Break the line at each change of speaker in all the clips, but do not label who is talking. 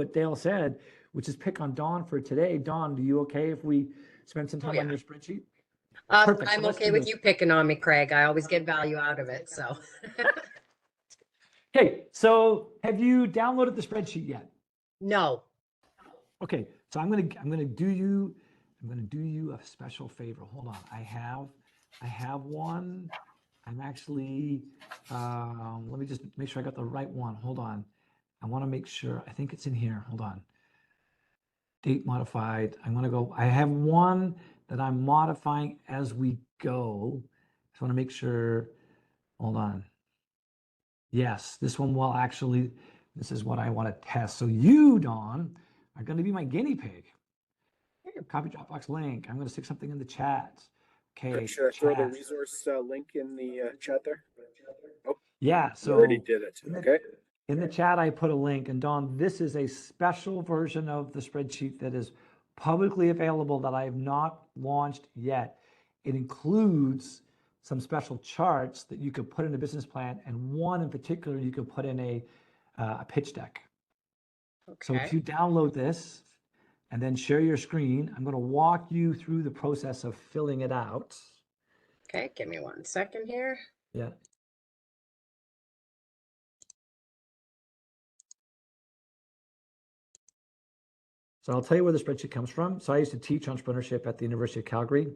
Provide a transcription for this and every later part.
what Dale said, which is pick on Dawn for today. Dawn, do you okay if we spend some time on your spreadsheet? Perfect.
I'm okay with you picking on me, Craig. I always get value out of it. So,
okay. So have you downloaded the spreadsheet yet?
no.
Okay. So I'm gonna do you a special favor. Hold on. I have one. I'm actually, let me just make sure I got the right one. Hold on. I want to make sure. I think it's in here. Hold on. Date modified. I'm going to go. I have one that I'm modifying as we go. Just want to make sure. Hold on. Yes, this one will actually, this is what I want to test. So you, Dawn, are going to be my guinea pig. Copy Dropbox link. I'm going to stick something in the chat. Okay.
Should I throw the resource link in the chat there?
Oh, yeah. So
you already did it. Okay.
In the chat, I put a link. And Dawn, this is a special version of the spreadsheet that is publicly available that I have not launched yet. It includes some special charts that you could put in a business plan, and one in particular you could put in a pitch deck. Okay. So if you download this and then share your screen, I'm going to walk you through the process of filling it out.
Okay, give me 1 second here.
Yeah. So I'll tell you where the spreadsheet comes from. So I used to teach entrepreneurship at the University of Calgary.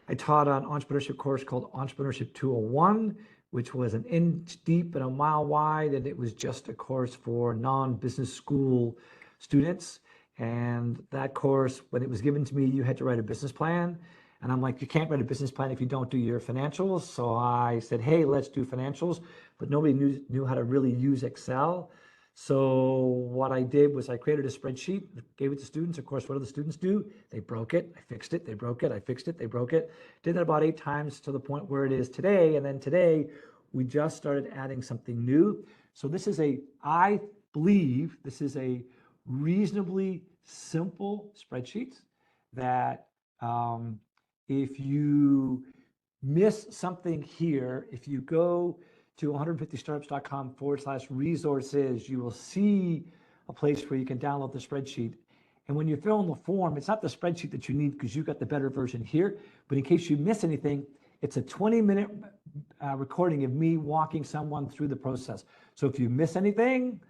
I taught an entrepreneurship course called Entrepreneurship 201, which was an inch deep and a mile wide, and it was just a course for non-business school students. And that course, when it was given to me, you had to write a business plan. And I'm like, you can't write a business plan if you don't do your financials. So I said, hey, let's do financials. But nobody knew how to really use Excel. So what I did was I created a spreadsheet, gave it to students. Of course, what do the students do? They broke it, I fixed it, they broke it, I fixed it, they broke it. Did that about 8 times to the point where it is today. And then today, we just started adding something new. So this is I believe this is a reasonably simple spreadsheet that if you miss something here, if you go to 150startups.com/resources, you will see a place where you can download the spreadsheet. And when you fill in the form, it's not the spreadsheet that you need because you got the better version here. But in case you miss anything, it's a 20-minute recording of me walking someone through the process. So if you miss anything, you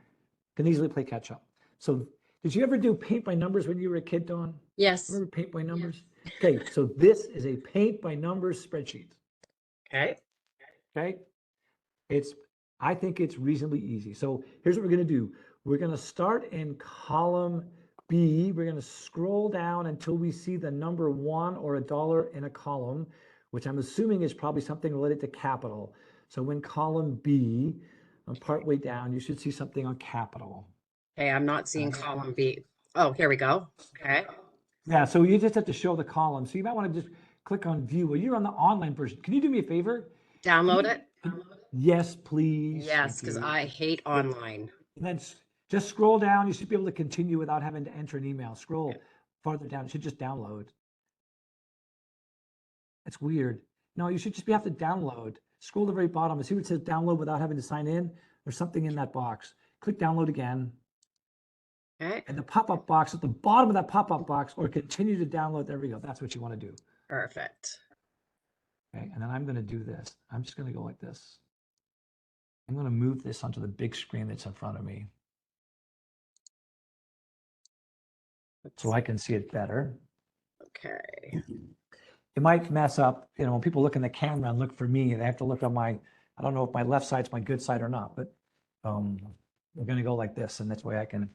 can easily play catch up. So did you ever do paint by numbers when you were a kid, Dawn?
Yes.
Remember paint by numbers? Yes. Okay, so this is a paint by numbers spreadsheet.
Okay.
Okay. I think it's reasonably easy. So here's what we're going to do. We're going to start in column B. We're going to scroll down until we see the number 1 or $1 in a column, which I'm assuming is probably something related to capital. So in column B, partway down, you should see something on capital.
Okay, I'm not seeing column B. Oh, here we go. Okay.
Yeah, so you just have to show the column. So you might want to just click on view. Well, you're on the online version. Can you do me a favor?
Download it?
Yes, please.
Yes, because I hate online.
And then just scroll down. You should be able to continue without having to enter an email. Scroll farther down. It should just download. That's weird. No, you should just have to download. Scroll to the very bottom and see what it says download without having to sign in. There's something in that box. Click download again.
Okay.
And the pop-up box at the bottom of that pop-up box, or continue to download. There we go. That's what you want to do.
Perfect.
Okay, and then I'm going to do this. I'm just going to go like this. I'm going to move this onto the big screen that's in front of me so I can see it better.
Okay.
It might mess up, when people look in the camera and look for me, they have to look on I don't know if my left side's my good side or not, but we're going to go like this, and that's why I can.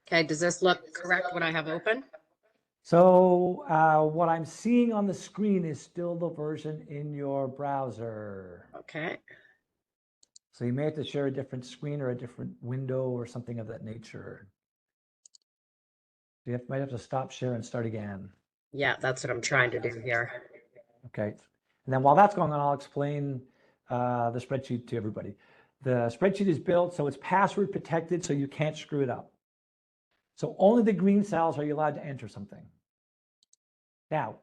Okay, does this look correct what I have open?
So what I'm seeing on the screen is still the version in your browser.
Okay.
So you may have to share a different screen or a different window or something of that nature. You might have to stop share and start again.
Yeah, that's what I'm trying to do here.
Okay. And then while that's going on, I'll explain the spreadsheet to everybody. The spreadsheet is built so it's password protected so you can't screw it up. So only the green cells are you allowed to enter something. Now,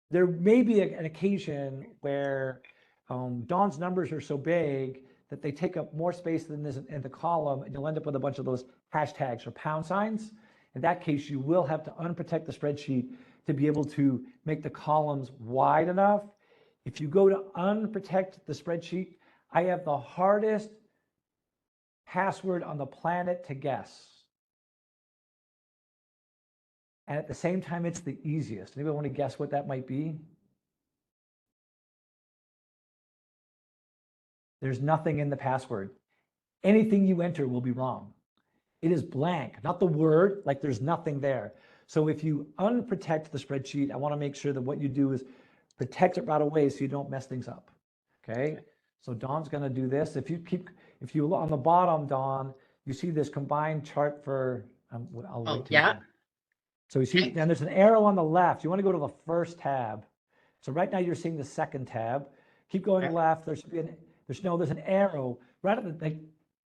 there may be an occasion where Dawn's numbers are so big that they take up more space than this in the column, and you'll end up with a bunch of those hashtags or pound signs. In that case, you will have to unprotect the spreadsheet to be able to make the columns wide enough. If you go to unprotect the spreadsheet, I have the hardest password on the planet to guess. And at the same time, it's the easiest. Anybody want to guess what that might be? There's nothing in the password. Anything you enter will be wrong. It is blank, not the word, like there's nothing there. So if you unprotect the spreadsheet, I want to make sure that what you do is protect it right away so you don't mess things up. Okay? So Dawn's going to do this. If you look on the bottom, Dawn, you see this combined chart for, I'll
Oh,
link to
yeah.
it. So you see, then there's an arrow on the left. You want to go to the first tab. So right now you're seeing the second tab. Keep going
Okay.
left. There should be there's an arrow right at the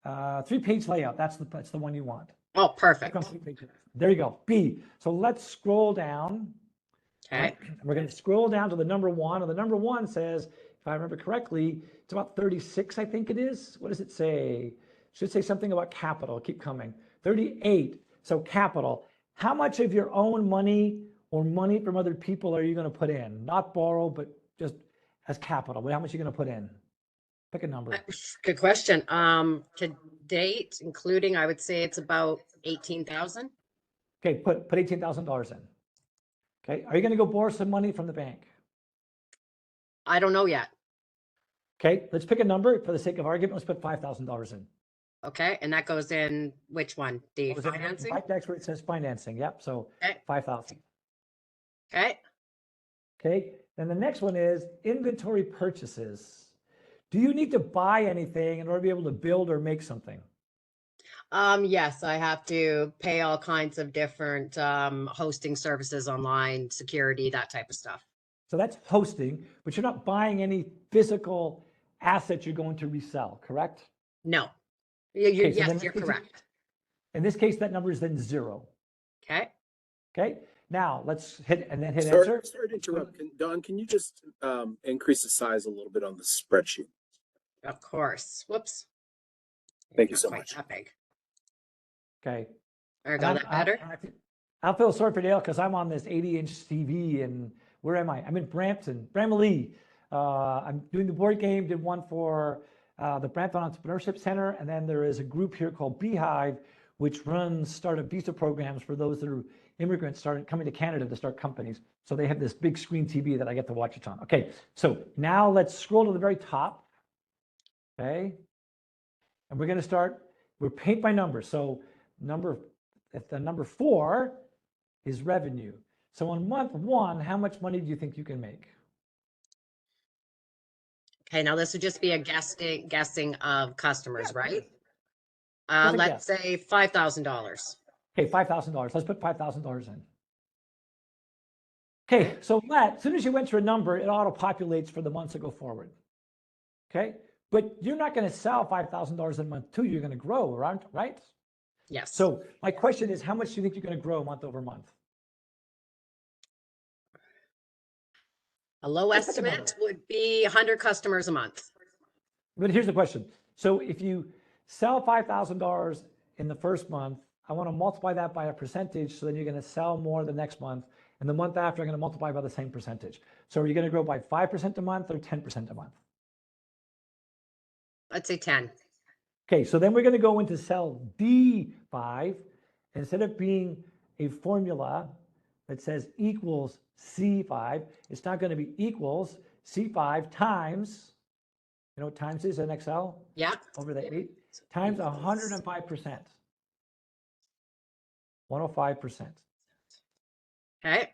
3-page layout. That's the one you want.
Oh, perfect.
Click on 3 pages. There you go. B. So let's scroll down.
Okay.
Right? We're going to scroll down to the number 1. And the number 1 says, if I remember correctly, it's about 36, I think it is. What does it say? It should say something about capital. Keep coming. 38. So capital. How much of your own money or money from other people are you going to put in? Not borrow, but just as capital. How much are you going to put in? Pick a number.
Good question. To date, including, I would say it's about 18,000.
Okay, put $18,000 in. Okay, are you going to go borrow some money from the bank?
I don't know yet.
Okay, let's pick a number for the sake of argument. Let's put $5,000 in.
Okay, and that goes in which one? The
What was it?
financing?
Right next where it says financing. Yep. So
Okay.
5,000.
Okay.
Okay. Then the next one is inventory purchases. Do you need to buy anything in order to be able to build or make something?
Yes, I have to pay all kinds of different hosting services online, security, that type of stuff.
So that's hosting, but you're not buying any physical assets you're going to resell, correct?
No.
Okay, so
Yes,
then
you're
this is-
correct.
In this case, that number is then 0.
Okay.
Okay. Now let's hit enter.
Sorry to interrupt. Don, can you just increase the size a little bit on the spreadsheet?
Of course. Whoops.
Thank you
Not
so
quite
much.
that big.
Okay.
There we go. That better?
I feel sorry for Dale because I'm on this 80-inch TV, and where am I? I'm in Brampton, Bramalea. I'm doing the board game, did one for the Brampton Entrepreneurship Centre, and then there is a group here called Beehive, which runs startup visa programs for those that are immigrants coming to Canada to start companies. So they have this big screen TV that I get to watch it on. Okay, so now let's scroll to the very top. Okay, and we're going to start. We're paint by number. So number 4 is revenue. So on month 1, how much money do you think you can make?
Okay, now this would just be a guessing of customers,
Yeah,
right?
Just a
Let's
guess.
say $5,000.
Okay, $5,000. Let's put $5,000 in. Okay, so as soon as you enter a number, it auto-populates for the months that go forward. Okay, but you're not going to sell $5,000 in month 2. You're going to grow, right?
Yes.
So my question is, how much do you think you're going to grow month over month?
A low
Let's pick a
estimate would be 100 customers a month.
But here's the question. So if you sell $5,000 in the first month, I want to multiply that by a percentage, so then you're going to sell more the next month. And the month after, I'm going to multiply by the same percentage. So are you going to grow by 5% a month or 10% a month?
Let's say 10.
Okay, so then we're going to go into cell D5. Instead of being a formula that says equals C5, it's not going to be equals C5 times, you know what times is in Excel?
Yeah.
Over the 8 times 105%. 105%.
Okay.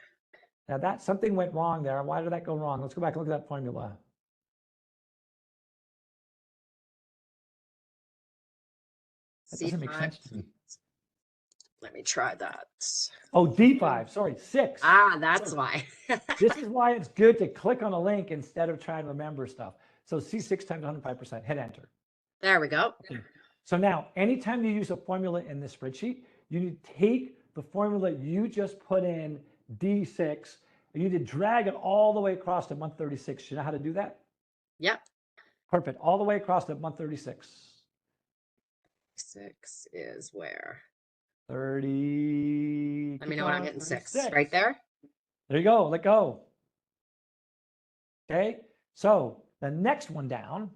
Now that something went wrong there. Why did that go wrong? Let's go back and look at that formula. That doesn't make sense to me.
Let me try that.
Oh, D5, sorry, 6.
Ah, that's why.
This is why it's good to click on a link instead of trying to remember stuff. So C6 times 105%, hit enter.
There we go.
Okay. So now, anytime you use a formula in this spreadsheet, you need to take the formula you just put in, D6, and you need to drag it all the way across to month 36. You know how to do that?
Yep.
Perfect. All the way across to month 36.
6 is where?
30.
Let me
keep
know when I'm
going,
hitting 6.
36.
Right there?
There you go. Let go. Okay. So the next one down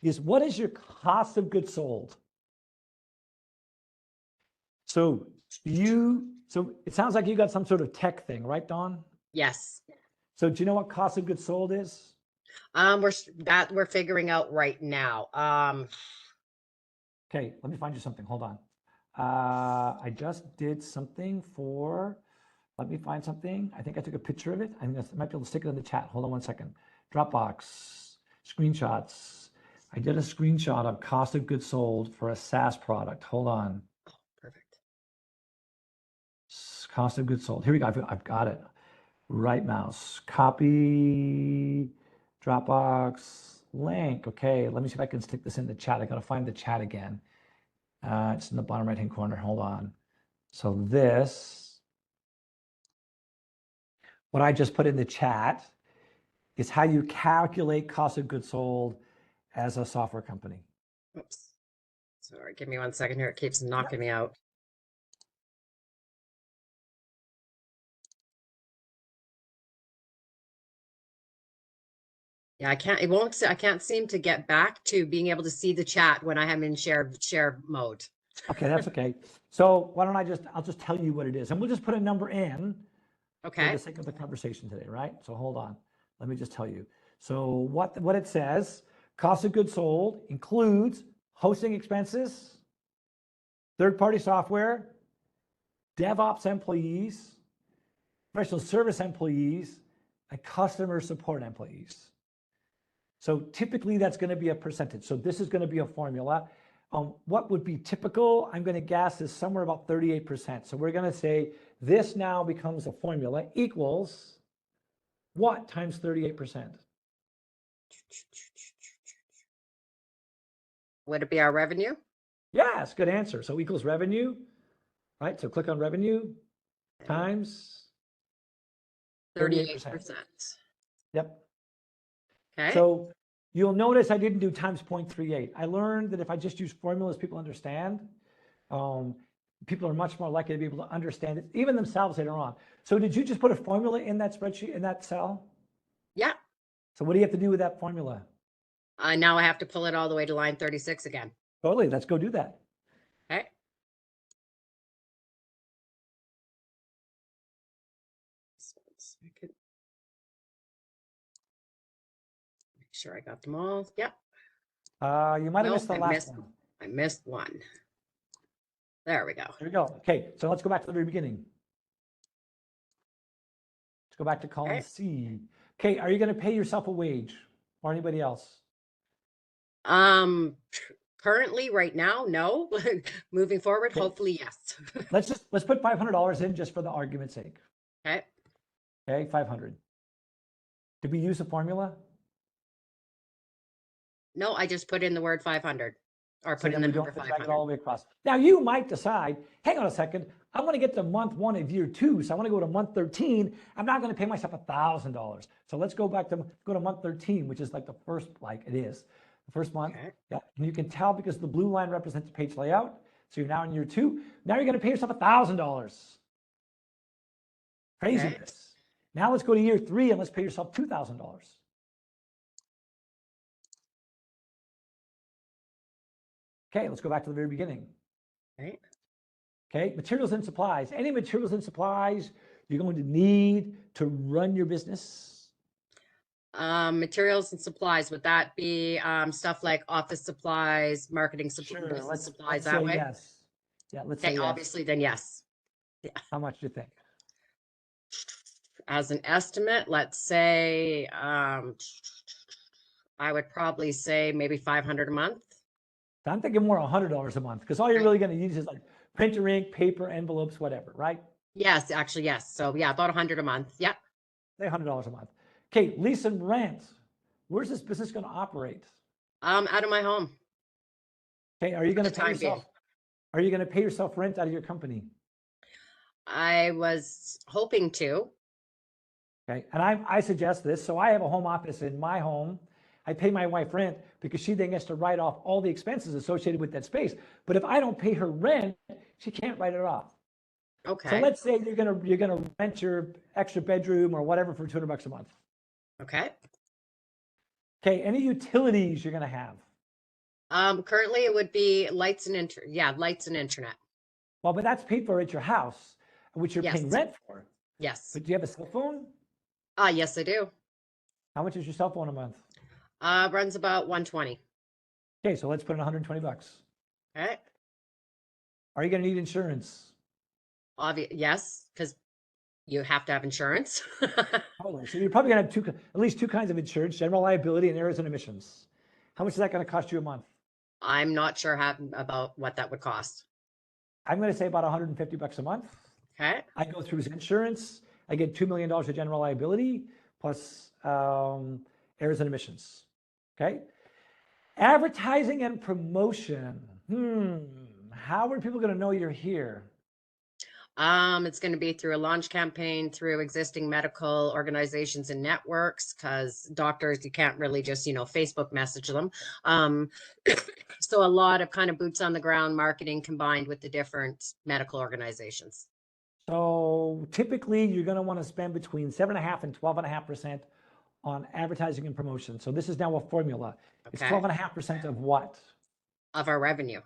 is, what is your cost of goods sold? So it sounds like you got some sort of tech thing, right, Dawn?
Yes.
So do you know what cost of goods sold is?
We're figuring out right now.
Okay, let me find you something. Hold on. I just did something for, let me find something. I think I took a picture of it. I might be able to stick it in the chat. Hold on one second. Dropbox, screenshots. I did a screenshot of cost of goods sold for a SaaS product. Hold on.
Perfect.
Cost of goods sold. Here we go. I've got it. Right mouse, copy, Dropbox, link. Okay, let me see if I can stick this in the chat. I got to find the chat again. It's in the bottom right-hand corner. Hold on. So this, what I just put in the chat, is how you calculate cost of goods sold as a software company.
Oops. Sorry, give me 1 second here. It keeps knocking me out. Yeah, I can't seem to get back to being able to see the chat when I am in share mode.
Okay, that's okay. So why don't I'll just tell you what it is, and we'll just put a number in for
Okay.
the sake of the conversation today, right? So hold on, let me just tell you. So what it says, cost of goods sold includes hosting expenses, third-party software, DevOps employees, professional service employees, and customer support employees. So typically that's going to be a percentage. So this is going to be a formula. What would be typical, I'm going to guess, is somewhere about 38%. So we're going to say this now becomes a formula equals what times 38%?
Would it be our revenue?
Yes, good answer. So equals revenue, right? So click on revenue times 38%. Yep.
Okay.
So you'll notice I didn't do times 0.38. I learned that if I just use formulas people understand, people are much more likely to be able to understand it, even themselves later on. So did you just put a formula in that spreadsheet, in that cell?
Yeah.
So what do you have to do with that formula?
Now I have to pull it all the way to line 36 again.
Totally, let's go do that.
Okay. Make sure I got them all. Yep.
You might have
Nope,
missed the last one.
I missed one. There we go.
There we go. Okay, so let's go back to the very beginning. Let's go back to column
Okay.
C. Okay, are you going to pay yourself a wage or anybody else?
Currently right now, no. Moving forward,
Okay.
hopefully, yes.
Let's put $500 in just for the argument's sake.
Okay.
Okay, 500. Did we use a formula?
No, I just put in the word 500 or
So
put in
then
the
we don't
number
have to drag it
500.
all the way across. Now you might decide, hang on a second, I want to get to month 1 of year 2, so I want to go to month 13. I'm not going to pay myself $1,000. So let's go to month 13, which is like the first, like it is the first month.
Okay.
Yeah, and you can tell because the blue line represents the page layout. So you're now in year 2. Now you're going to pay yourself $1,000. Craziness.
Okay.
Now let's go to year 3 and let's pay yourself $2,000. Okay, let's go back to the very beginning.
Okay.
Okay, materials and supplies. Any materials and supplies you're going to need to run your business?
Materials and supplies, would that be stuff like office supplies, marketing supplies,
Sure,
business supplies
let's
that
say
way?
yes. Yeah, let's
Okay,
say yes.
obviously then yes.
How much do you think?
As an estimate, let's say I would probably say maybe 500 a month.
I'm thinking more $100 a month because all you're really going to use is like printer ink, paper, envelopes, whatever, right?
Yes, actually, yes. So yeah, about 100 a month. Yep.
Say $100 a month. Okay, lease and rent. Where's this business going to operate?
Out of my home.
Okay, are you going to
the
pay
time
yourself?
being.
Are you going to pay yourself rent out of your company?
I was hoping to.
Okay, and I suggest this. So I have a home office in my home. I pay my wife rent because she then gets to write off all the expenses associated with that space. But if I don't pay her rent, she can't write it off.
Okay.
So let's say you're gonna rent your extra bedroom or whatever for $200 a month.
Okay.
Okay, any utilities you're gonna have?
Currently it would be lights and lights and internet.
Well, but that's paid for at your house, which you're paying
Yes.
rent for.
Yes.
But do you have a cell phone?
Yes, I do.
How much is your cell phone a month?
Runs about 120.
Okay, so let's put in $120.
Okay.
Are you gonna need insurance?
Yes, because you have to have insurance.
Totally. So you're probably gonna have at least two kinds of insurance: general liability and errors and omissions. How much is that gonna cost you a month?
I'm not sure about what that would cost.
I'm gonna say about $150 a month.
Okay.
I go through his insurance. I get $2 million of general liability plus errors and omissions. Okay. Advertising and promotion. How are people going to know you're here?
It's going to be through a launch campaign, through existing medical organizations and networks, because doctors, you can't really just, Facebook message them. So a lot of kind of boots on the ground marketing combined with the different medical organizations.
So typically you're going to want to spend between 7.5% and 12.5% on advertising and promotion. So this is now a formula. It's
Okay.
12.5% of what?
Of our revenue.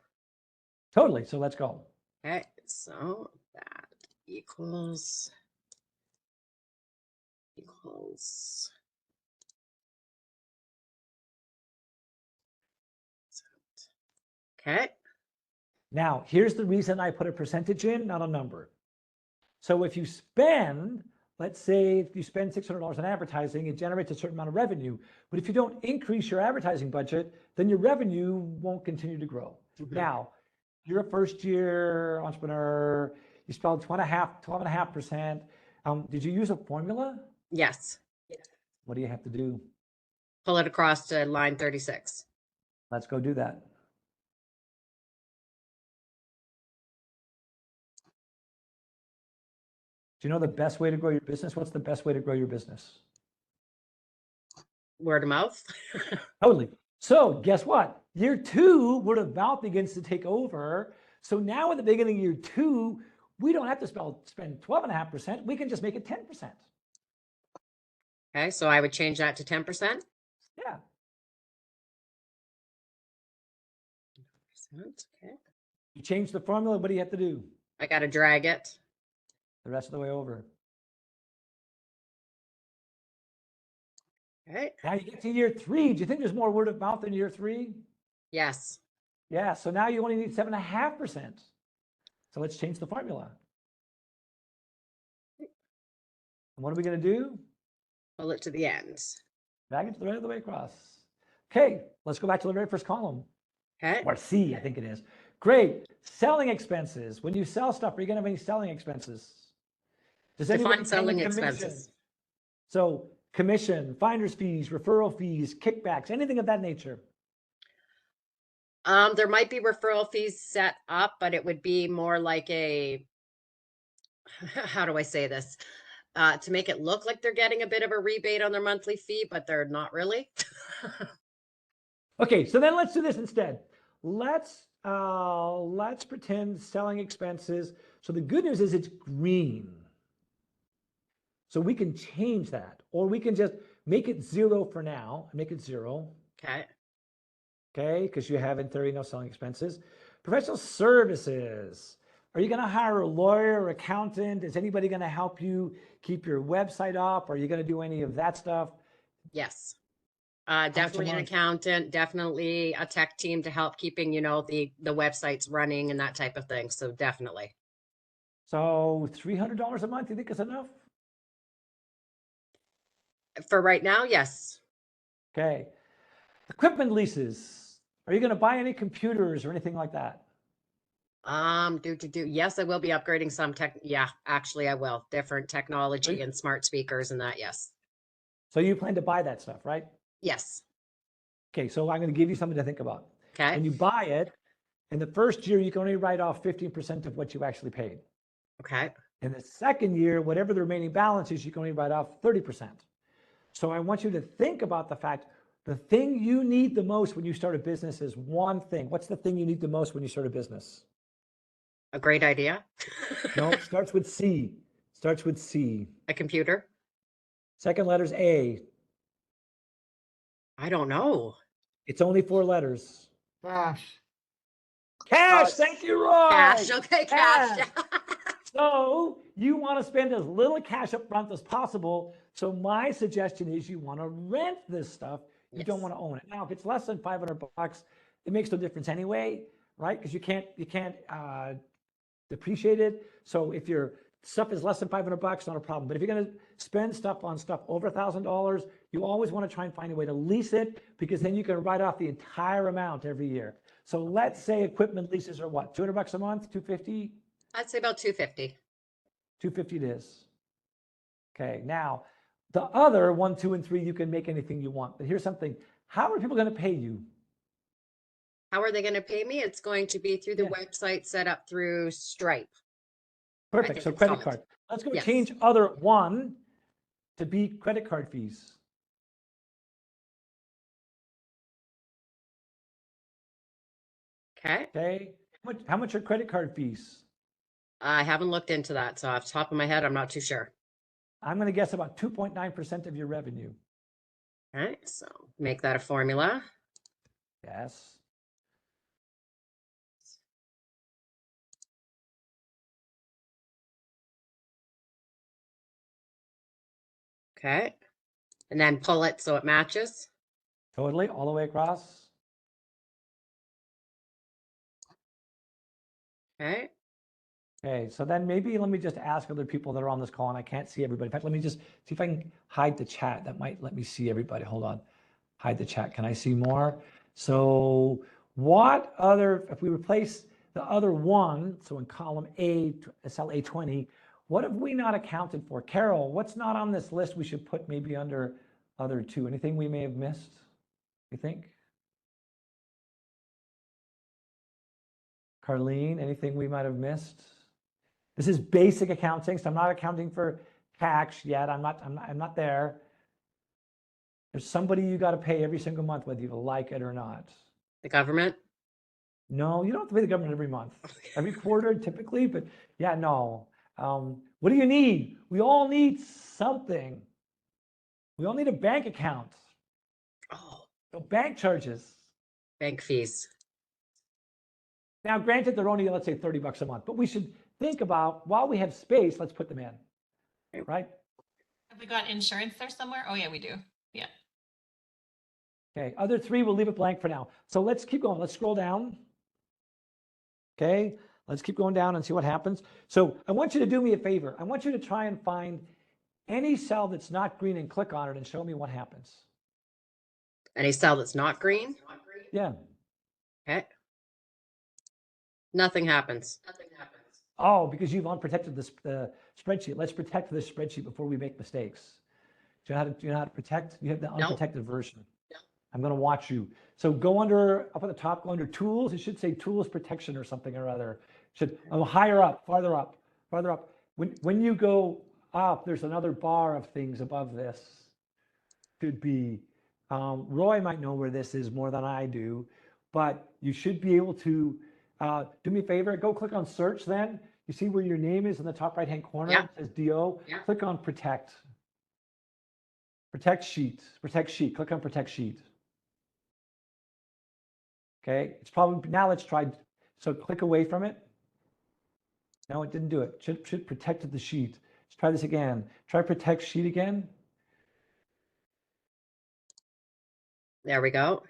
Totally. So let's go.
Okay. So that equals. Okay.
Now, here's the reason I put a percentage in, not a number. So if you spend, let's say if you spend $600 on advertising, it generates a certain amount of revenue. But if you don't increase your advertising budget, then your revenue won't continue to grow.
Mhm.
Now, you're a first year entrepreneur, you spelled 12.5%. Did you use a formula?
Yes.
What do you have to do?
Pull it across to line 36.
Let's go do that. Do you know the best way to grow your business? What's the best way to grow your business?
Word of mouth.
Totally. So guess what? Year 2, word of mouth begins to take over. So now at the beginning of year 2, we don't have to spend 12.5%. We can just make it 10%.
Okay, so I would change that to 10%.
Yeah.
Okay.
You change the formula. What do you have to do?
I got to drag it.
The rest of the way over.
Okay.
Now you get to year 3. Do you think there's more word of mouth in year 3?
Yes.
Yeah. So now you only need 7.5%. So let's change the formula. And what are we going to do?
Pull it to the end.
Drag it to the right of the way across. Okay. Let's go back to the very first column.
Okay.
Or C, I think it is. Great. Selling expenses. When you sell stuff, are you going to have any selling expenses? Does
Define
pay
selling
commission?
expenses.
So commission, finder's fees, referral fees, kickbacks, anything of that nature.
There might be referral fees set up, but it would be more like a, how do I say this? To make it look like they're getting a bit of a rebate on their monthly fee, but they're not really.
Okay, so then let's do this instead. Let's pretend selling expenses. So the good news is it's green. So we can change that, or we can just make it 0 for now. Make it 0.
Okay.
Okay, because you have in theory no selling expenses. Professional services. Are you going to hire a lawyer or accountant? Is anybody going to help you keep your website up? Are you going to do any of that stuff?
Yes.
much a
Definitely an
month?
accountant, definitely a tech team to help keeping, the websites running and that type of thing. So definitely.
So $300 a month, you think is enough?
For right now, yes.
Okay. Equipment leases. Are you going to buy any computers or anything like that?
Yes, I will be upgrading some tech. Yeah, actually I will. Different technology and smart speakers and that. Yes.
So you plan to buy that stuff, right?
Yes.
Okay, so I'm going to give you something to think about.
Okay.
When you buy it, in the first year, you can only write off 15% of what you actually paid.
Okay.
In the second year, whatever the remaining balance is, you can only write off 30%. So I want you to think about the fact, The thing you need the most when you start a business is one thing. What's the thing you need the most when you start a business?
A great idea.
No, it starts with C. Starts with C.
A computer.
Second letter's A.
I don't know.
It's only 4 letters.
Gosh.
Cash. Thank you, Roy.
Cash. Okay, cash.
So you want to spend as little cash up front as possible. So my suggestion is you want to rent this stuff. You don't
Yes.
want to own it. Now, if it's less than $500, it makes no difference anyway, right? Because you can't depreciate it. So if your stuff is less than $500, not a problem. But if you're going to spend stuff on stuff over $1,000, you always want to try and find a way to lease it, because then you can write off the entire amount every year. So let's say equipment leases are what, $200 a month, $250?
I'd say about 250.
$250 it is. Okay, now the other 1, 2, and 3, you can make anything you want. But here's something. How are people going to pay you?
How are they going to pay me? It's going to be through the
Yeah.
website set up through Stripe.
Perfect.
think
So
it's
credit
solid.
card. Let's go
Yes.
change other 1 to be credit card fees.
Okay.
Okay. How much are credit card fees?
I haven't looked into that. So off the top of my head, I'm not too sure.
I'm going to guess about 2.9% of your revenue.
All right. So make that a formula.
Yes.
Okay. And then pull it so it matches.
Totally. All the way across.
Okay.
Okay. So then maybe let me just ask other people that are on this call, and I can't see everybody. In fact, let me just see if I can hide the chat. That might let me see everybody. Hold on. Hide the chat. Can I see more? So what other, if we replace the other 1, so in column A, cell A20, what have we not accounted for? Carol, what's not on this list we should put maybe under other 2? Anything we may have missed, you think? Carlene, anything we might have missed? This is basic accounting, so I'm not accounting for tax yet. I'm not there. There's somebody you got to pay every single month, whether you like it or not.
The government.
No, you don't have to pay the government every month, every quarter typically, but yeah, no. What do you need? We all need something. We all need a bank account.
Oh,
So bank charges.
bank fees.
Now, granted, they're only, let's say, $30 a month, but we should think about, while we have space, let's put them in, right?
Have we got insurance there somewhere? Oh yeah, we do. Yeah.
Okay, other 3, we'll leave it blank for now. So let's keep going. Let's scroll down. Okay, let's keep going down and see what happens. So I want you to do me a favor. I want you to try and find any cell that's not green and click on it and show me what happens.
Any cell that's not green.
Yeah.
Okay. Nothing happens.
Oh, because you've unprotected the spreadsheet. Let's protect this spreadsheet before we make mistakes. Do you know how to protect? You have the unprotected version. I'm going to watch you. So go under, up at the top, go under tools. It should say tools protection or something or other. Should higher up, farther up, farther up. When you go up, there's another bar of things above this. Could be, Roy might know where this is more than I do, but you should be able to, do me a favor, go click on search then. You see where your name is in the top right-hand corner?
Yeah.
It says DO.
Yeah.
Click on protect. Protect sheet, click on protect sheet. Okay, it's probably, now let's try, so click away from it. No, it didn't do it. Should protect the sheet. Let's try this again. Try protect sheet again.
There we go.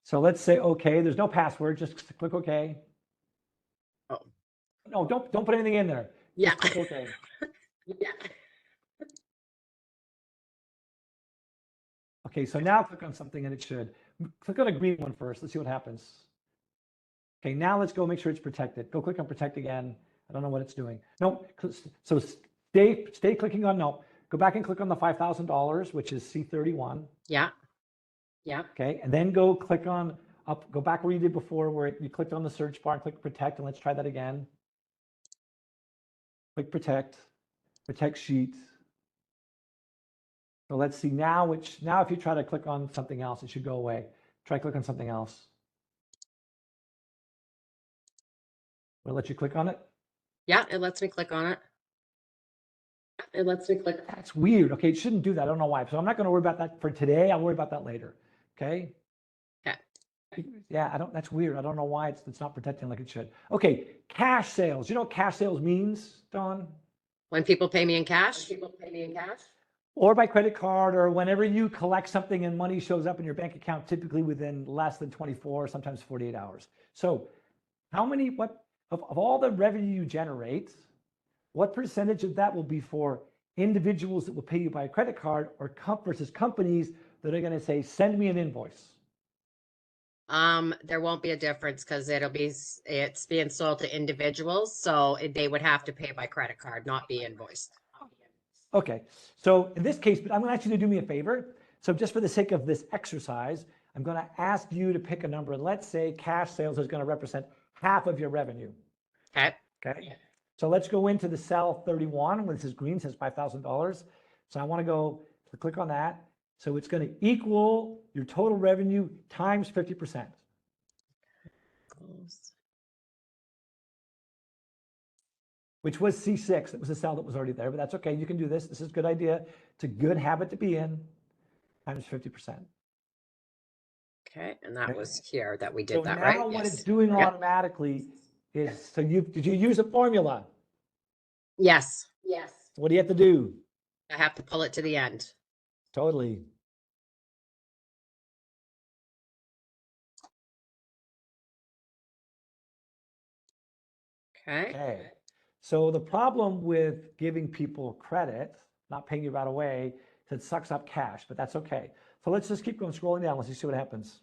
So let's say okay, there's no password, just click okay.
Oh.
No, don't put anything in there.
Yeah.
Just click okay.
Yeah.
Okay, so now click on something and it should. Click on a green one first. Let's see what happens. Okay, now let's go make sure it's protected. Go click on protect again. I don't know what it's doing. No, so stay clicking on no. Go back and click on the $5,000, which is C31.
Yeah. Yeah.
Okay, and then go click on up, go back where you did before, where you clicked on the search bar and click protect, and let's try that again. Click protect, protect sheet. So let's see now, now if you try to click on something else, it should go away. Try click on something else. Will it let you click on it?
Yeah, it lets me click on it. It lets me click.
That's weird. Okay, it shouldn't do that. I don't know why. So I'm not going to worry about that for today. I'll worry about that later. Okay.
Okay.
Yeah, that's weird. I don't know why it's not protecting like it should. Okay, cash sales. You know what cash sales means, Dawn?
When people pay me in cash.
Or by credit card, or whenever you collect something and money shows up in your bank account, typically within less than 24, sometimes 48 hours. So what of all the revenue you generate, what percentage of that will be for individuals that will pay you by a credit card or versus companies that are going to say, send me an invoice?
There won't be a difference because it's being sold to individuals. So they would have to pay by credit card, not be invoiced.
Okay, so in this case, but I'm going to ask you to do me a favor. So just for the sake of this exercise, I'm going to ask you to pick a number. And let's say cash sales is going to represent half of your revenue.
Okay.
Okay. So let's go into the cell 31, when this is green, says $5,000. So I want to go click on that. So it's going to equal your total revenue times 50%.
Close.
Which was C6. It was a cell that was already there, but that's okay. You can do this. This is a good idea. It's a good habit to be in, times 50%.
Okay, and that was here that we did
So
that,
now
right?
what
Yes.
it's doing
Yep.
automatically is, so did you use a formula?
Yes.
What do you have to do?
I have to pull it to the end.
Totally.
Okay.
Okay. So the problem with giving people credit, not paying you right away, is it sucks up cash, but that's okay. So let's just keep going, scrolling down. Let's see what happens.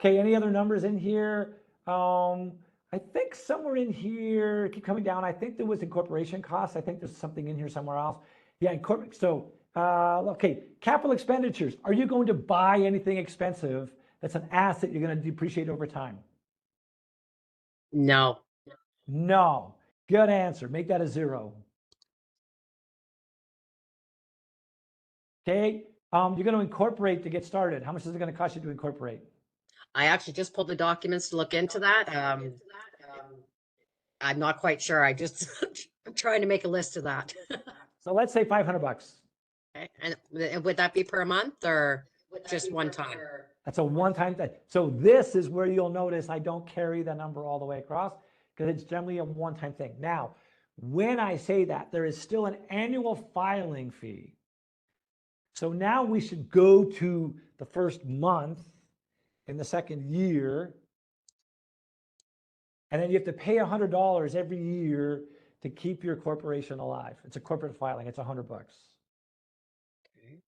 Okay, any other numbers in here? I think somewhere in here, keep coming down. I think there was incorporation costs. I think there's something in here somewhere else. Yeah, so, okay, capital expenditures. Are you going to buy anything expensive that's an asset you're going to depreciate over time?
No.
No. Good answer. Make that a 0. Okay, you're going to incorporate to get started. How much is it going to cost you to incorporate?
I actually just pulled the documents to look into that. I'm not quite sure. I'm trying to make a list of that.
So let's say $500.
Okay. And would that be per month or just one time?
That's a one-time thing. So this is where you'll notice I don't carry the number all the way across because it's generally a one-time thing. Now, when I say that, there is still an annual filing fee. So now we should go to the first month in the second year, and then you have to pay $100 every year to keep your corporation alive. It's a corporate filing. It's $100.
Okay.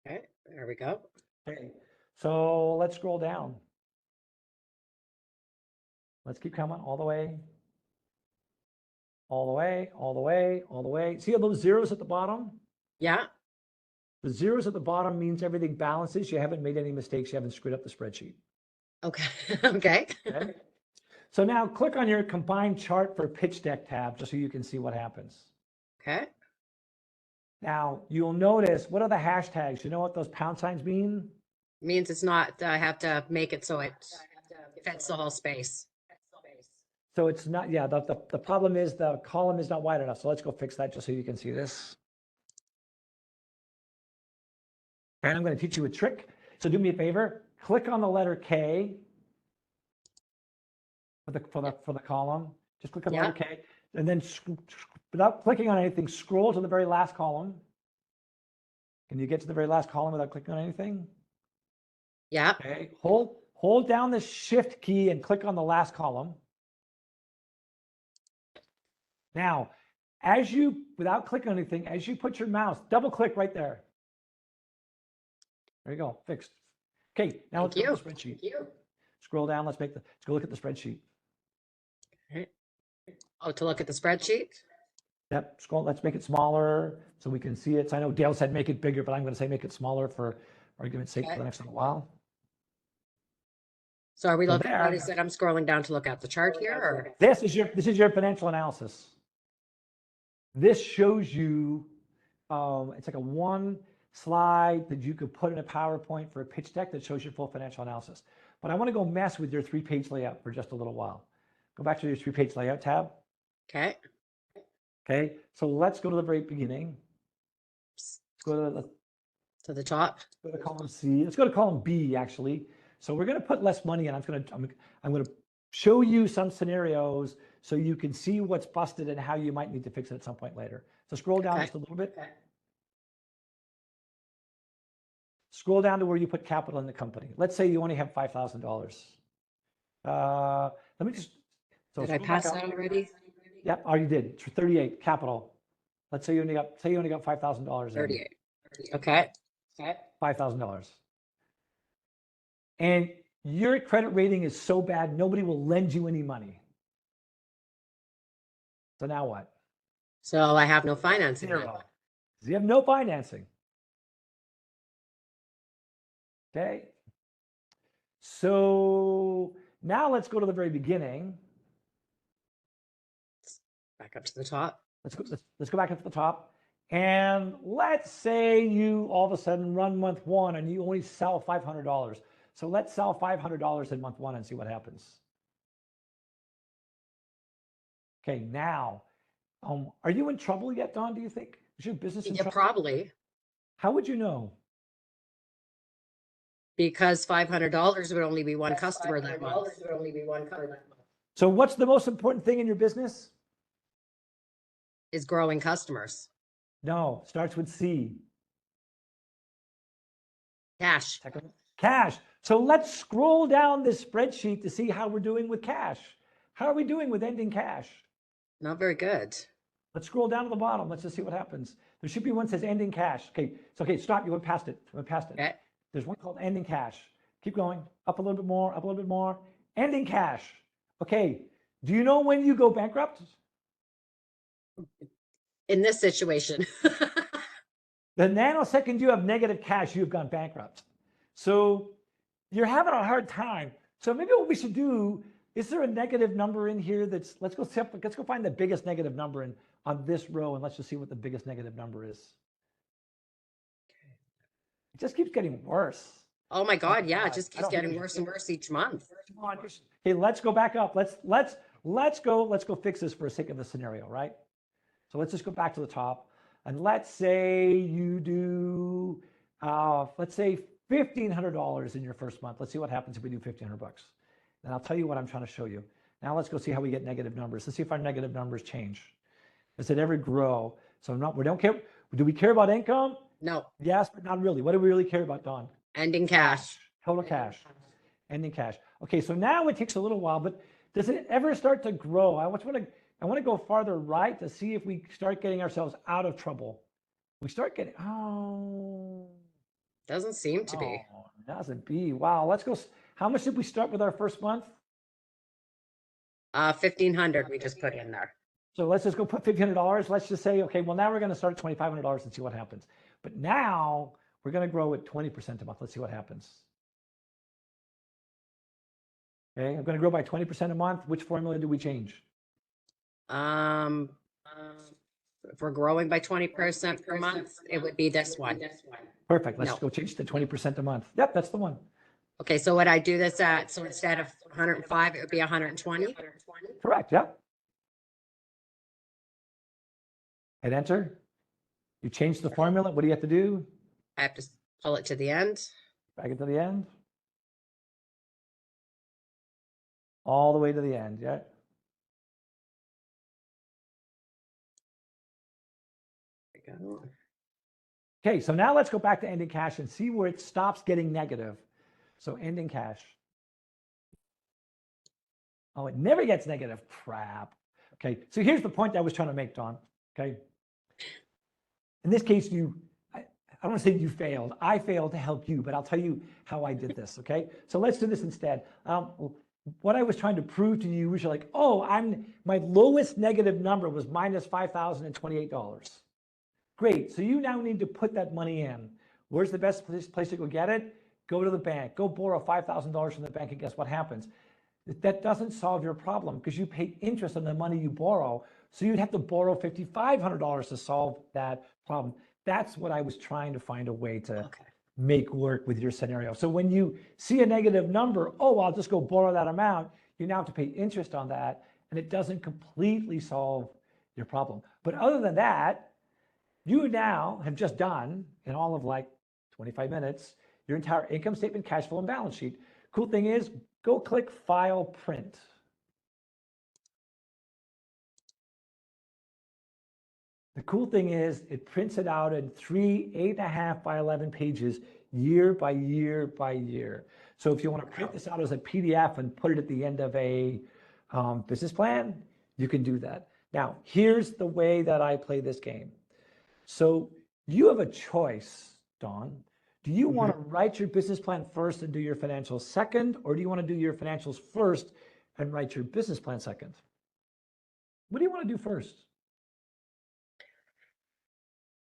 Okay, there we go.
Okay, so let's scroll down. Let's keep coming all the way. All the way, all the way, all the way. See all those zeros at the bottom?
Yeah.
The zeros at the bottom means everything balances. You haven't made any mistakes. You haven't screwed up the spreadsheet.
Okay. Okay.
Okay. So now click on your combined chart for pitch deck tab just so you can see what happens.
Okay.
Now you'll notice, what are the hashtags? You know what those pound signs mean?
Means it's not, I have to make it so it fits the whole space.
So it's not, yeah, the problem is the column is not wide enough. So let's go fix that just so you can see this. And I'm going to teach you a trick. So do me a favor, click on the letter K for the column. Just click on the letter K, and then without clicking on anything, scroll to the very last column. Can you get to the very last column without clicking on anything?
Yeah.
Okay. Hold down the Shift key and click on the last column. Now, without clicking on anything, as you put your mouse, double click right there. There you go, fixed. Okay, now let's go to the spreadsheet. Scroll down, let's go look at the spreadsheet.
Okay. Oh, to look at the spreadsheet?
Yep, let's make it smaller so we can see it. So I know Dale said make it bigger, but I'm going to say make it smaller for argument's sake for the next little while.
So are we
So
looking, what
there-
is it? I'm scrolling down to look at the chart here, or?
This is your financial analysis. This shows you, it's like a one slide that you could put in a PowerPoint for a pitch deck that shows your full financial analysis. But I want to go mess with your 3-page layout for just a little while. Go back to your 3-page layout tab.
Okay.
Okay, so let's go to the very beginning. Let's go
To the top.
to column C. Let's go to column B actually. So we're going to put less money in. I'm going to show you some scenarios so you can see what's busted and how you might need to fix it at some point later. So scroll down just a little bit. Scroll down to where you put capital in the company. Let's say you only have $5,000. Let me just. So
Did I
scroll
pass
back
that
up.
already?
Yep, oh, you did. It's 38 capital. Let's say you only got $5,000.
38. Okay. Okay.
$5,000. And your credit rating is so bad, nobody will lend you any money. So now what?
So I have no financing. then.
Zero. You have no financing. Okay. So now let's go to the very beginning.
Back up to the top.
Let's go back up to the top. And let's say you all of a sudden run month one and you only sell $500. So let's sell $500 in month one and see what happens. Okay, now, are you in trouble yet, Don, do you think? Is your business in
Yeah,
trouble?
probably,
How would you know?
because $500 would only be one customer that month.
So what's the most important thing in your business?
Is growing customers.
No, starts with C.
Cash.
Cash. So let's scroll down this spreadsheet to see how we're doing with cash. How are we doing with ending cash?
Not very good.
Let's scroll down to the bottom. Let's just see what happens. There should be one that says ending cash. Okay, so okay, stop. You went past it. You went past it.
Okay.
There's one called ending cash. Keep going. Up a little bit more, up a little bit more. Ending cash. Okay, do you know when you go bankrupt?
In this situation.
The nanosecond you have negative cash, you've gone bankrupt. So you're having a hard time. So maybe what we should do, is there a negative number in here that's, let's go find the biggest negative number on this row and let's just see what the biggest negative number is. It just keeps getting worse.
Oh my God, yeah, it just
I
keeps
don't think
getting
we
worse
should-
and worse each month.
Okay, let's go back up. Let's go fix this for the sake of the scenario, right? So let's just go back to the top. And let's say you do, let's say $1,500 in your first month. Let's see what happens if we do 1,500 bucks. And I'll tell you what I'm trying to show you. Now let's go see how we get negative numbers. Let's see if our negative numbers change. Does it ever grow? So we don't care. Do we care about income?
No,
Yes, but not really. What do we really care about, Don?
ending cash.
Total cash, ending cash. Okay, so now it takes a little while, but does it ever start to grow? I want to go farther right to see if we start getting ourselves out of trouble. We start getting,
Doesn't seem to be.
Doesn't be. Wow, let's go. How much did we start with our first month?
1,500 we just put in there.
So let's just go put $1,500. Let's just say, okay, well, now we're going to start at $2,500 and see what happens. But now we're going to grow at 20% a month. Let's see what happens. Okay, I'm going to grow by 20% a month. Which formula do we change?
If we're growing by 20% per month, it would be this one.
Perfect. Let's
No.
go change to 20% a month. Yep, that's the one.
Okay, so what I do this at, so instead of 105, it would be 120.
Correct. Yep. Hit enter. You change the formula. What do you have to do?
I have to pull it to the end.
Back it to the end. All the way to the end. Yeah.
There we go.
Okay, so now let's go back to ending cash and see where it stops getting negative. So ending cash. Oh, it never gets negative. Crap. Okay, so here's the point I was trying to make, Don. Okay. In this case, I don't want to say you failed. I failed to help you, but I'll tell you how I did this. Okay, so let's do this instead. What I was trying to prove to you was you're like, oh, my lowest negative number was minus $5,028. Great. So you now need to put that money in. Where's the best place to go get it? go to the bank, go borrow $5,000 from the bank, and guess what happens? That doesn't solve your problem because you pay interest on the money you borrow. So you'd have to borrow $5,500 to solve that problem. That's what I was trying to find a way to make work with your scenario. So when you see a negative number, oh, I'll just go borrow that amount. You now have to pay interest on that, and it doesn't completely solve your problem. But other than that, you now have just done, in all of like 25 minutes, your entire income statement, cash flow, and balance sheet. Cool thing is, go click File, Print. The cool thing is, it prints it out in 3 8.5 by 11 pages, year by year by year. So if you want to print this out as a PDF and put it at the end of a business plan, you can do that. Now, here's the way that I play this game. So you have a choice, Don. Do you want to write your business plan first and do your financials second, or do you want to do your financials first and write your business plan second? What do you want to do first?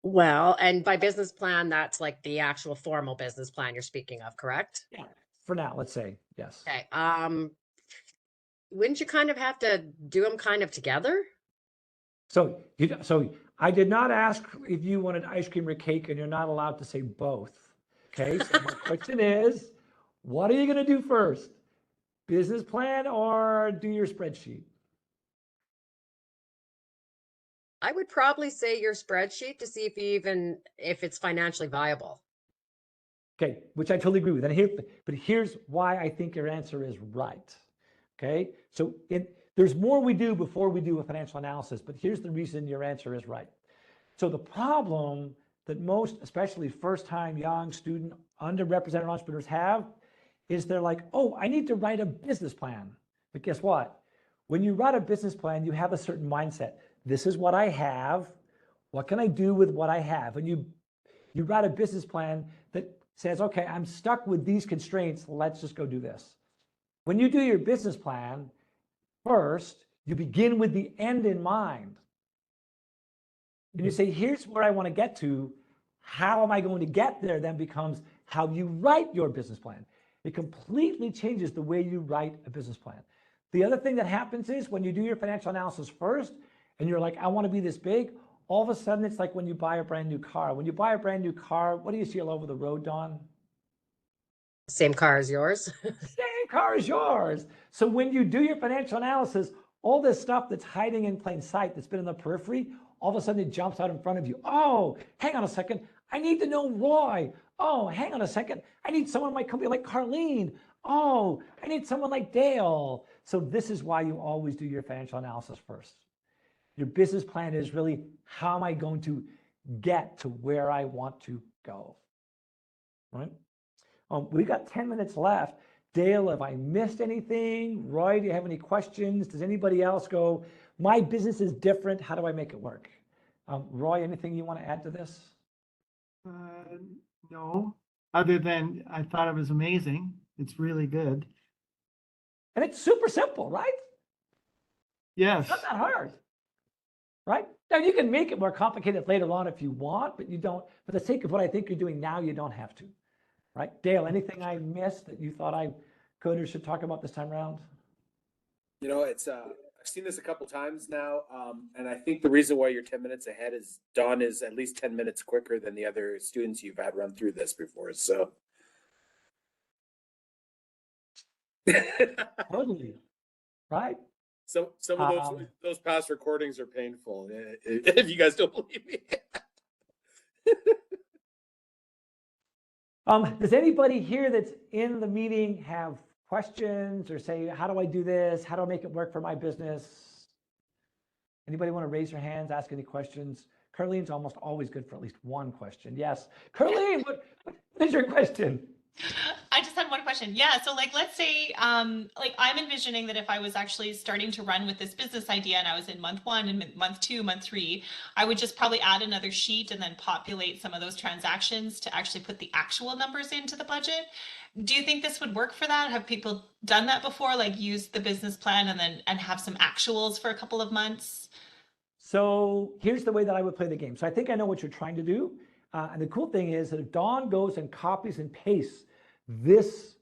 Well, and by business plan, that's like the actual formal business plan you're speaking of, correct?
Yeah, for now, let's say, yes.
Okay. Wouldn't you kind of have to do them kind of together?
So I did not ask if you wanted ice cream or cake, and you're not allowed to say both. Okay, so my question is, what are you going to do first? Business plan or do your spreadsheet?
I would probably say your spreadsheet to see if it's financially viable.
Okay, which I totally agree with. But here's why I think your answer is right. Okay, so there's more we do before we do a financial analysis, but here's the reason your answer is right. So the problem that most, especially first-time young student, underrepresented entrepreneurs have is they're like, oh, I need to write a business plan. But guess what? When you write a business plan, you have a certain mindset. This is what I have. What can I do with what I have? And you write a business plan that says, okay, I'm stuck with these constraints. Let's just go do this. When you do your business plan, first, you begin with the end in mind. And you say, here's where I want to get to. How am I going to get there? Then becomes how you write your business plan. It completely changes the way you write a business plan. The other thing that happens is when you do your financial analysis first, and you're like, I want to be this big, all of a sudden it's like when you buy a brand new car. When you buy a brand new car, what do you see all over the road, Dawn?
Same car as yours.
Same car as yours. So when you do your financial analysis, all this stuff that's hiding in plain sight, that's been in the periphery, all of a sudden it jumps out in front of you. Oh, hang on a second. I need to know Roy. Oh, hang on a second. I need someone in my company like Carlene. Oh, I need someone like Dale. So this is why you always do your financial analysis first. Your business plan is really, how am I going to get to where I want to go, right? We've got 10 minutes left. Dale, have I missed anything? Roy, do you have any questions? Does anybody else go, my business is different, how do I make it work? Roy, anything you want to add to this?
No, other than I thought it was amazing. It's really good.
And it's super simple, right?
Yes.
It's not that hard, right? Now you can make it more complicated later on if you want, but you don't, for the sake of what I think you're doing now, you don't have to, right? Dale, anything I missed that you thought I could or should talk about this time around?
You know, it's I've seen this a couple times now, and I think the reason why you're 10 minutes ahead is Dawn is at least 10 minutes quicker than the other students you've had run through this before. So
Totally, right?
some of those past recordings are painful. If you guys don't believe me.
Does anybody here that's in the meeting have questions or say, how do I do this? How do I make it work for my business? Anybody want to raise your hands, ask any questions? Carlene's almost always good for at least one question. Yes. Carlene, what is your question?
I just had one question. Yeah. So like, let's say, like I'm envisioning that if I was actually starting to run with this business idea and I was in month 1 and month 2, month 3, I would just probably add another sheet and then populate some of those transactions to actually put the actual numbers into the budget. Do you think this would work for that? Have people done that before? Like use the business plan and have some actuals for a couple of months?
So here's the way that I would play the game. So I think I know what you're trying to do. And the cool thing is that if Dawn goes and copies and pastes this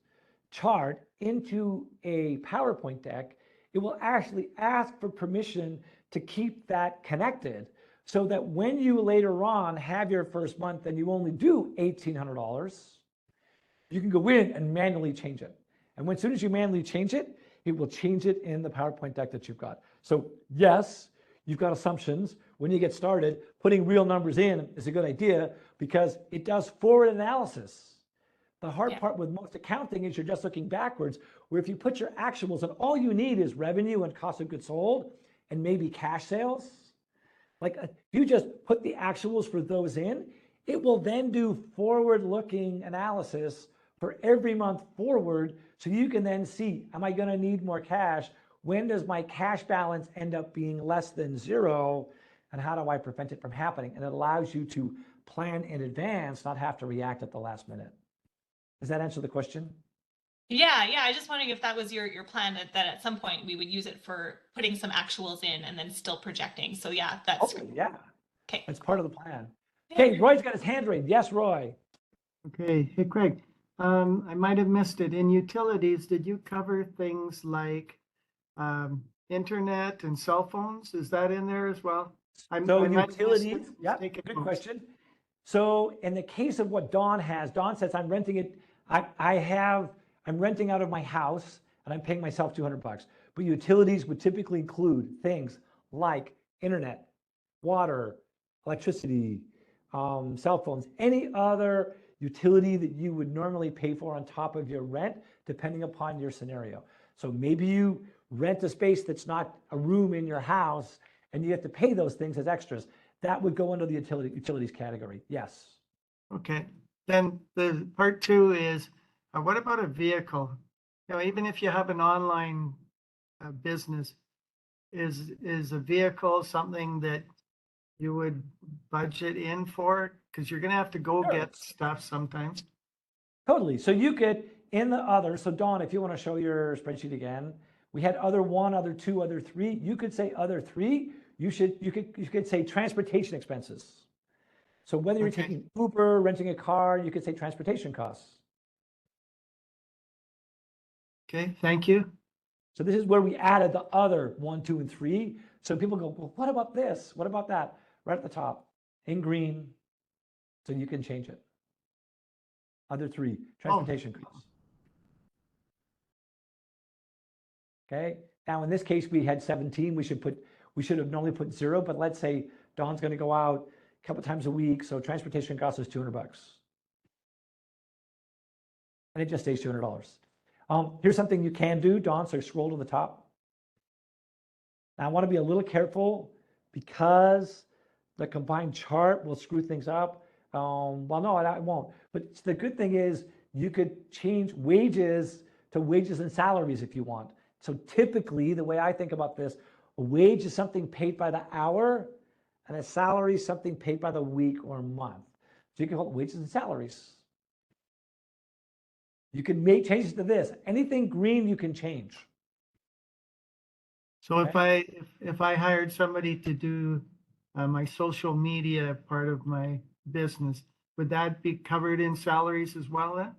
chart into a PowerPoint deck, it will actually ask for permission to keep that connected so that when you later on have your first month and you only do $1,800, you can go in and manually change it. And as soon as you manually change it, it will change it in the PowerPoint deck that you've got. So yes, you've got assumptions. When you get started, putting real numbers in is a good idea because it does forward analysis. The hard part with most accounting is you're just looking backwards, where if you put your actuals and all you need is revenue and cost of goods sold and maybe cash sales, like if you just put the actuals for those in, it will then do forward-looking analysis for every month forward, so you can then see, am I gonna need more cash? When does my cash balance end up being less than zero? And how do I prevent it from happening? And it allows you to plan in advance, not have to react at the last minute. Does that answer the question?
Yeah, I just wondering if that was your plan, that at some point we would use it for putting some actuals in and then still projecting. So yeah, that's
Yeah.
okay.
That's part of the plan.
Yeah.
Okay, Roy's got his hand raised. Yes, Roy.
Okay, hey Craig, I might have missed it. In utilities, did you cover things like internet and cell phones? Is that in there as well?
So
I might have missed
utilities,
it.
yeah,
Take it
good
notes.
question. So in the case of what Dawn has, Dawn says, I'm renting it, I'm renting out of my house and I'm paying myself $200. But utilities would typically include things like internet, water, electricity, cell phones, any other utility that you would normally pay for on top of your rent, depending upon your scenario. So maybe you rent a space that's not a room in your house and you have to pay those things as extras. That would go under the utilities category, yes.
Okay, then the part two is, what about a vehicle? You know, even if you have an online business, is a vehicle something that you would budget in for? Because you're gonna have to go
Sure.
get stuff sometimes.
Totally. So you could, in the other, so Dawn, if you want to show your spreadsheet again, we had other one, other two, other three. You could say other three. You could say transportation expenses. So whether you're
Okay.
taking Uber, renting a car, you could say transportation costs.
Okay, thank you.
So this is where we added the other 1, 2, and 3. So people go, well, what about this? What about that? Right at the top, in green, so you can change it. Other 3, transportation costs. Okay. Now in this case, we had 17. We should have normally put 0, but let's say Dawn's going to go out a couple times a week, so transportation cost is $200. And it just stays $200. Here's something you can do, Dawn, so scroll to the top. Now I want to be a little careful because the combined chart will screw things up. Well, no, it won't. But the good thing is you could change wages to wages and salaries if you want. So typically, the way I think about this, a wage is something paid by the hour, and a salary is something paid by the week or month. So you can call it wages and salaries. You can make changes to this. Anything green, you can change.
So if I hired somebody to do my social media part of my business, would that be covered in salaries as well then?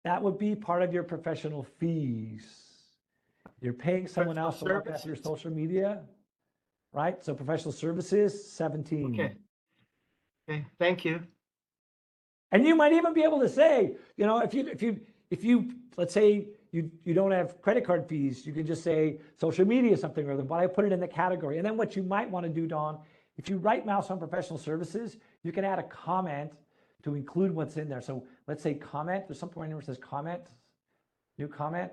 That would be part of your professional fees. You're paying someone else to look after your social media, right? So professional services, 17.
Okay. Okay, thank you.
And you might even be able to say, you know, if you let's say you don't have credit card fees, you can just say social media something or other, but I put it in the category. And then what you might want to do, Dawn, if you right mouse on professional services, you can add a comment to include what's in there. So let's say comment, there's something right here where it says comment, new comment.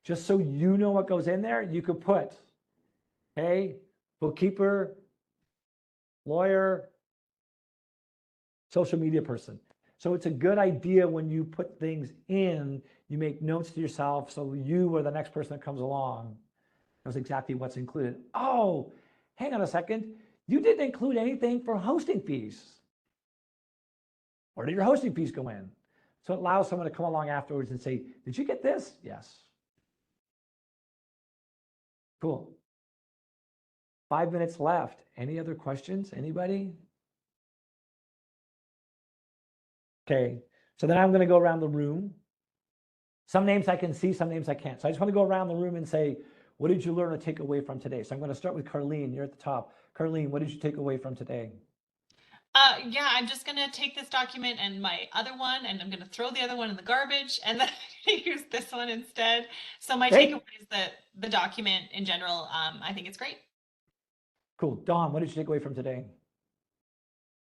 Just so you know what goes in there, you could put, hey, bookkeeper, lawyer, social media person. So it's a good idea when you put things in, you make notes to yourself so you or the next person that comes along knows exactly what's included. Oh, hang on a second. You didn't include anything for hosting fees. Where did your hosting fees go in? So it allows someone to come along afterwards and say, did you get this? Yes. Cool. 5 minutes left. Any other questions? Anybody? Okay. So then I'm going to go around the room. Some names I can see, some names I can't. So I just want to go around the room and say, what did you learn or take away from today? So I'm going to start with Carlene. You're at the top. Carlene, what did you take away from today?
Yeah, I'm just gonna take this document and my other one, and I'm gonna throw the other one in the garbage, and then I'm gonna use this one instead. So my
Okay.
takeaway is that the document in general, I think it's great.
Cool. Dawn, what did you take away from today?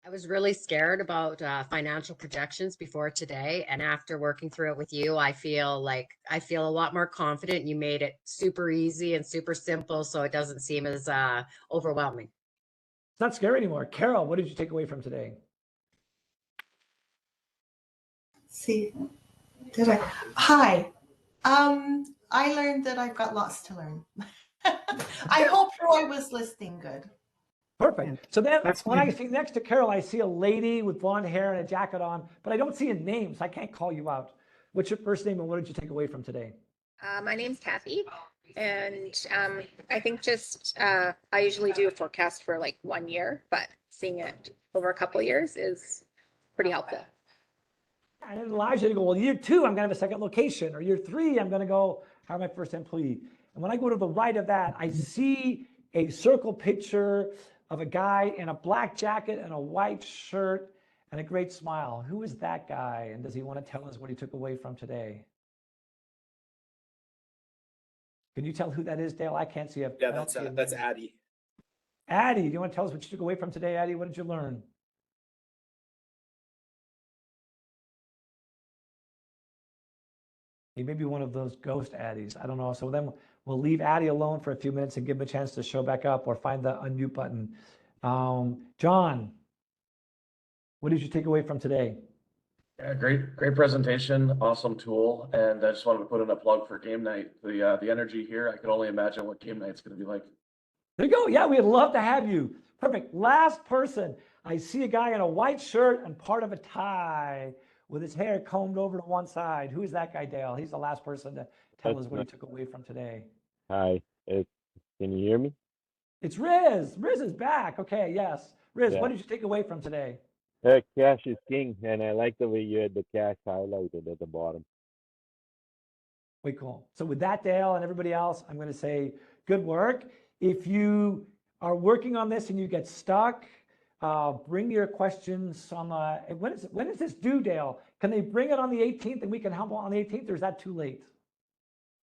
I was really scared about financial projections before today, and after working through it with you, I feel a lot more confident. You made it super easy and super simple, so it doesn't seem as overwhelming.
It's not scary anymore. Carol, what did you take away from today?
See, did I? Hi. I learned that I've got lots to learn. I hope Roy was listening good.
Perfect. So then
That's
when I
good.
see next to Carol, I see a lady with blonde hair and a jacket on, but I don't see a name, so I can't call you out. What's your first name and what did you take away from today?
My name's Kathy, and I think just I usually do a forecast for like 1 year, but seeing it over a couple of years is pretty helpful.
And it allows you to go, well, year 2, I'm going to have a second location, or year 3, I'm going to go hire my first employee. And when I go to the right of that, I see a circle picture of a guy in a black jacket and a white shirt and a great smile. Who is that guy? And does he want to tell us what he took away from today? Can you tell who that is, Dale? I can't see it.
Yeah, that's Addie.
Addie, do you want to tell us what you took away from today, Addie? What did you learn? He may be one of those ghost Addies. I don't know. So then we'll leave Addie alone for a few minutes and give him a chance to show back up or find the unmute button. John, what did you take away from today?
Yeah, great presentation, awesome tool, and I just wanted to put in a plug for game night. The energy here, I can only imagine what game night's going to be like.
There you go. Yeah, we'd love to have you. Perfect. Last person. I see a guy in a white shirt and part of a tie with his hair combed over to one side. Who is that guy, Dale? He's the last person to tell us what he took away from today.
Hi, can you hear me?
It's Riz. Riz is back. Okay, yes. Riz,
Yeah.
what did you take away from today?
Cash is king, and I like the way you had the cash highlighted at the bottom.
Way cool. So with that, Dale and everybody else, I'm going to say good work. If you are working on this and you get stuck, bring your questions on the, when is this due, Dale? Can they bring it on the 18th and we can help on the 18th, or is that too late?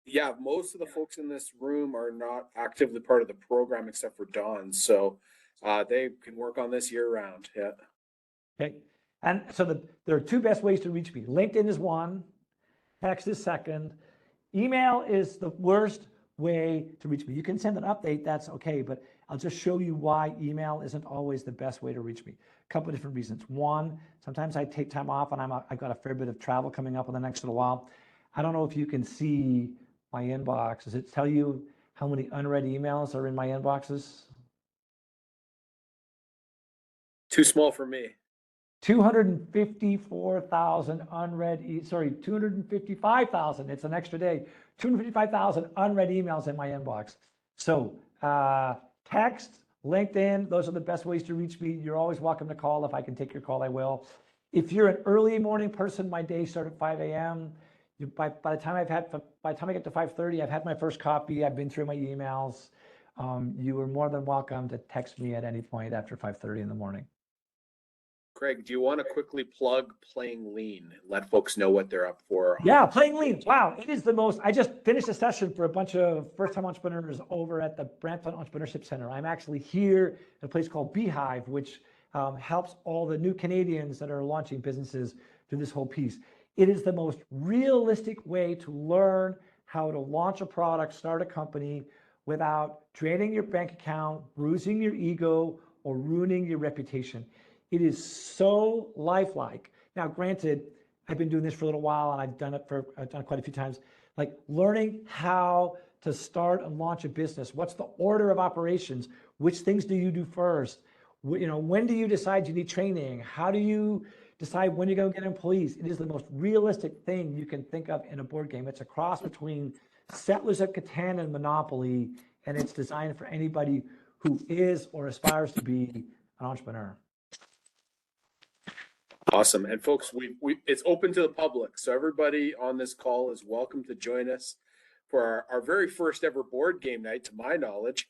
Yeah, most of the folks in this room are not actively part of the program except for Dawn, so they can work on this year round. Yeah.
Okay. And so there are 2 best ways to reach me. LinkedIn is one, text is second. Email is the worst way to reach me. You can send an update, that's okay, but I'll just show you why email isn't always the best way to reach me. A couple of different reasons. One, sometimes I take time off and I've got a fair bit of travel coming up in the next little while. I don't know if you can see my inbox. Does it tell you how many unread emails are in my inboxes?
Too small for me.
254,000 unread, 255,000, it's an extra day, 255,000 unread emails in my inbox. So text, LinkedIn, those are the best ways to reach me. You're always welcome to call. If I can take your call, I will. If you're an early morning person, my day starts at 5 a.m. By the time I get to 5:30, I've had my first coffee, I've been through my emails. You are more than welcome to text me at any point after 5:30 in the morning.
Craig, do you want to quickly plug Playing Lean? Let folks know what they're up for.
Yeah, Playing Lean. Wow, it is the most. I just finished a session for a bunch of first-time entrepreneurs over at the Brampton Entrepreneurship Center. I'm actually here at a place called Beehive, which helps all the new Canadians that are launching businesses do this whole piece. It is the most realistic way to learn how to launch a product, start a company without draining your bank account, bruising your ego, or ruining your reputation. It is so lifelike. Now, granted, I've been doing this for a little while and I've done it quite a few times. Like learning how to start and launch a business. What's the order of operations? Which things do you do first? When do you decide you need training? How do you decide when you're going to get employees? It is the most realistic thing you can think of in a board game. It's a cross between Settlers of Catan and Monopoly, and it's designed for anybody who is or aspires to be an entrepreneur.
Awesome. And folks, it's open to the public. So everybody on this call is welcome to join us for our very first ever board game night, to my knowledge.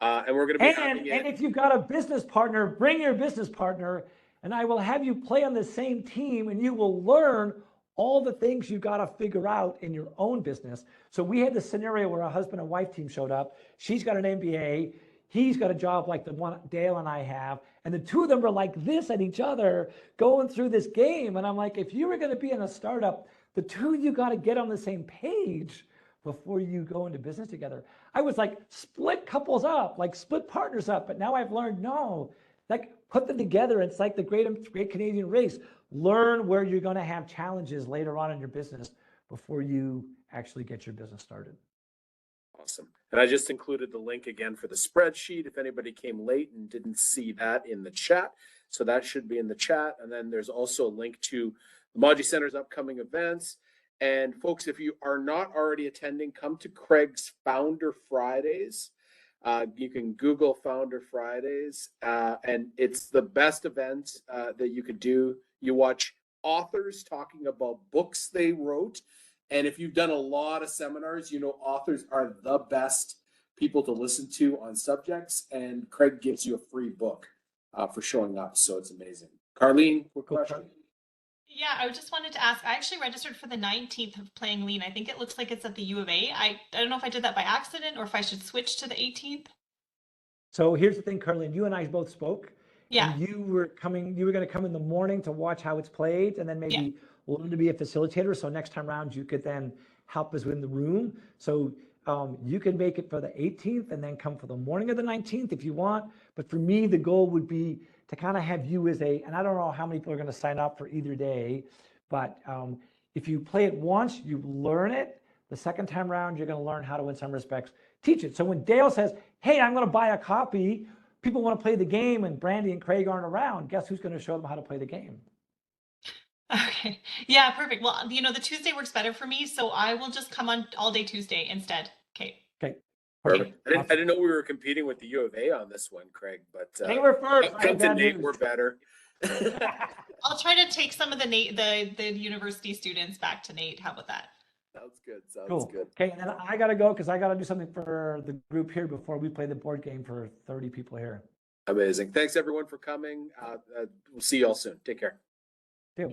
And we're going to be having it.
And if you've got a business partner, bring your business partner, and I will have you play on the same team, and you will learn all the things you've got to figure out in your own business. So we had the scenario where a husband and wife team showed up. She's got an MBA. He's got a job like the one Dale and I have. And the two of them were like this at each other going through this game. And I'm like, if you were going to be in a startup, the two of you got to get on the same page before you go into business together. I was like, split couples up, like split partners up. But now I've learned, no, like put them together. It's like the great Canadian race. Learn where you're going to have challenges later on in your business before you actually get your business started.
Awesome. And I just included the link again for the spreadsheet if anybody came late and didn't see that in the chat. So that should be in the chat. And then there's also a link to the Mawji Centre's upcoming events. And folks, if you are not already attending, come to Craig's Founder Fridays. You can Google Founder Fridays, and it's the best event that you could do. You watch authors talking about books they wrote. And if you've done a lot of seminars, you know authors are the best people to listen to on subjects. And Craig gives you a free book for showing up. So it's amazing. Carlene, quick question.
Yeah, I just wanted to ask, I actually registered for the 19th of playing Lean. I think it looks like it's at the U of A. I don't know if I did that by accident or if I should switch to the 18th.
So here's the thing, Carlene, you and I both spoke.
Yeah.
And you were going to come in the morning to watch how it's played, and then maybe learn to be a facilitator. So next time around, you could then help us win the room. So you can make it for the 18th and then come for the morning of the 19th if you want. But for me, the goal would be to kind of have you as and I don't know how many people are going to sign up for either day, but if you play it once, you learn it. The second time around, you're going to learn how to, in some respects, teach it. So when Dale says, hey, I'm going to buy a copy, people want to play the game and Brandy and Craig aren't around, guess who's going to show them how to play the game?
Okay. Yeah, perfect. Well, the Tuesday works better for me, so I will just come on all day Tuesday instead. Okay.
Okay.
Perfect. I didn't know we were competing with the U of A on this one, Craig, but
they were first.
Come to Nate, we're better.
I'll try to take some of the university students back to Nate. How about that?
Sounds good. Sounds
cool.
good.
Okay, and then I got to go because I got to do something for the group here before we play the board game for 30 people here.
Amazing. Thanks everyone for coming. We'll see you all soon. Take care.
Bye.